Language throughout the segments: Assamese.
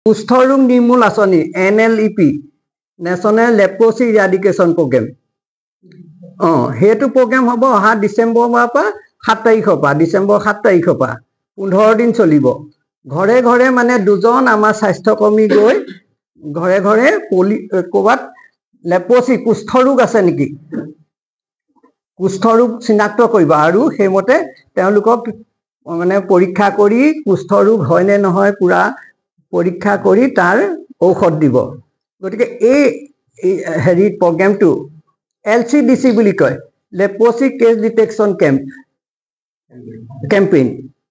কুষ্ঠ ৰোগ নিৰ্মূল আঁচনি NLEP নেশ্যনেল লেপ্ৰচি ইৰাডিকেশ্যন প্ৰগ্ৰেম সেইটো প্ৰগ্ৰেম হ'ব অহা ডিচেম্বৰ মাহৰ পৰা 7 তাৰিখৰ পৰা ডিচেম্বৰ 7 তাৰিখৰ পৰা 15 দিন চলিব ঘৰে ঘৰে মানে দুজন আমাৰ স্বাস্থ্যকৰ্মী গৈ ঘৰে ঘৰে ক'ৰবাত লেপ্ৰচি কুষ্ঠ ৰোগ আছে নেকি কুষ্ঠ ৰোগ চিনাক্ত কৰিব আৰু সেইমতে তেওঁলোকক মানে পৰীক্ষা কৰি কুষ্ঠ ৰোগ হয় নে নহয় পুৰা পৰীক্ষা কৰি তাৰ ঔষধ দিব গতিকে এই হেৰি প্ৰগ্ৰেমটো LCDC বুলি কয় লেপ্ৰচি কেছ ডিটেকশ্যন কেম্পেইন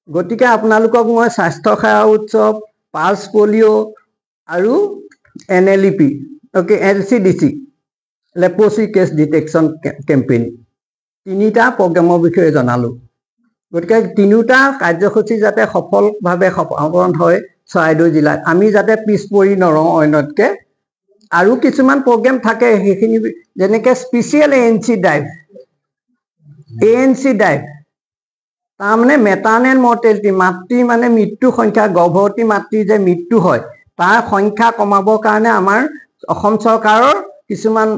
গতিকে আপোনালোকক মই স্বাস্থ্য সেৱা উৎসৱ পালছ পলিঅ' আৰু NLEP LCDC leprosy case detection campaign তিনিটা প্ৰগ্ৰেমৰ বিষয়ে জনালোঁ গতিকে তিনিটা কাৰ্যসূচী যাতে সফলভাৱে সম্পন্ন হয় চৰাইদেউ জিলাত আমি যাতে পিছ পৰি নৰওঁ অন্যতকৈ আৰু কিছুমান প্ৰগ্ৰেম থাকে সেইখিনি যেনেকৈ স্পেচিয়েল ANC ড্ৰাইভ তাৰমানে মেটাৰ্নেল মৰ্টেলিটি মাতৃ মানে মৃত্যু সংখ্যা গৰ্ভৱতী মাতৃ যে মৃত্যু হয় তাৰ সংখ্যা কমাবৰ কাৰণে আমাৰ অসম চৰকাৰৰ কিছুমান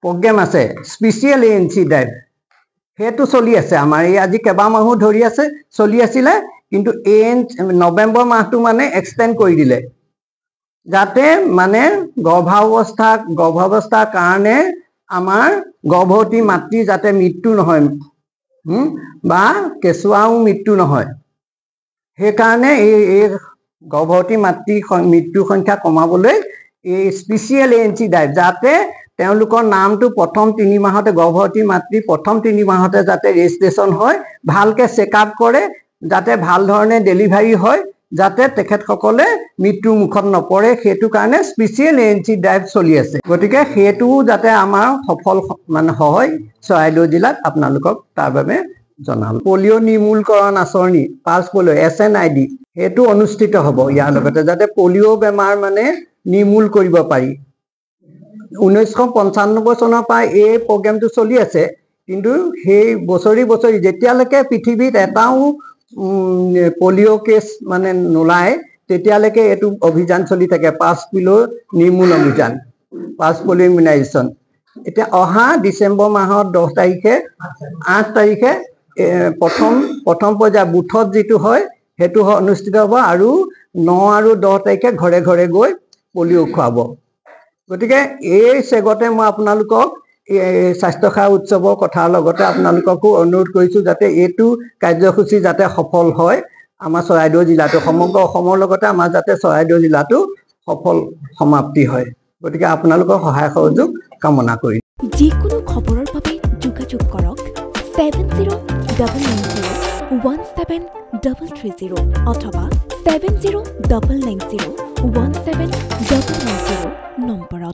প্ৰগ্ৰেম আছে স্পেচিয়েল ANC ড্ৰাইভ সেইটো চলি আছে আমাৰ এই আজি কেইবামাহো ধৰি আছে চলি আছিলে কিন্তু নৱেম্বৰ মাহটো মানে এক্সটেণ্ড কৰি দিলে যাতে মানে গৰ্ভাৱস্থাৰ কাৰণে আমাৰ গৰ্ভৱতী মাতৃ যাতে মৃত্যু নহয় বা কেঁচুৱাও মৃত্যু নহয় সেইকাৰণে এই গৰ্ভৱতী মাতৃ মৃত্যু সংখ্যা কমাবলৈ এই স্পেচিয়েল ANC ড্ৰাইভ যাতে তেওঁলোকৰ নামটো প্ৰথম 3 মাহতে গৰ্ভৱতী মাতৃ প্ৰথম 3 মাহতে যাতে ৰেজিষ্ট্ৰেশ্যন হয় ভালকৈ চেকআপ কৰে যাতে ভাল ধৰণে ডেলিভাৰী হয় যাতে তেখেতসকলে মৃত্যুৰ মুখত নপৰে সেইটো কাৰণে স্পেচিয়েল ANC ড্ৰাইভ চলি আছে গতিকে সেইটো যাতে আমাৰ সফল মানে হয় চৰাইদেউ জিলাত আপোনালোকক তাৰ বাবে জনালোঁ পলিঅ' নিৰ্মূলকৰণ আঁচনি পালছ পলিঅ' SNID সেইটো অনুষ্ঠিত হ'ব ইয়াৰ লগতে যাতে পলিঅ' বেমাৰ মানে নিৰ্মূল কৰিব পাৰি 1995 চনৰ পৰা এই প্ৰগ্ৰেমটো চলি আছে কিন্তু সেই বছৰি যেতিয়ালৈকে পৃথিৱীত এটাও পলিঅ' কেছ মানে নোলায় তেতিয়ালৈকে এইটো অভিযান চলি থাকে পালছ পলিঅ' নিৰ্মূল অভিযান পালছ পলিঅ' ইমিউনাইজেশ্যন এতিয়া অহা ডিচেম্বৰ মাহৰ 8 তাৰিখে প্ৰথম পৰ্যায় বুথত যিটো হয় সেইটো অনুষ্ঠিত হ'ব আৰু 9 আৰু 10 তাৰিখে ঘৰে ঘৰে গৈ পলিঅ' খুৱাব গতিকে এই চেগতে মই আপোনালোকক স্বাস্থ্য সেৱা উৎসৱৰ কথাৰ লগতে আপোনালোককো অনুৰোধ কৰিছোঁ যাতে এইটো কাৰ্যসূচী যাতে সফল হয় আমাৰ চৰাইদেউ জিলাটো সমগ্ৰ অসমৰ লগতে আমাৰ যাতে চৰাইদেউ জিলাটো সফল সমাপ্তি হয় গতিকে আপোনালোকৰ সহায় সহযোগ কামনা কৰি যিকোনো খবৰৰ বাবে যোগাযোগ কৰক 70901730 অথবা 7099017990 নম্বৰত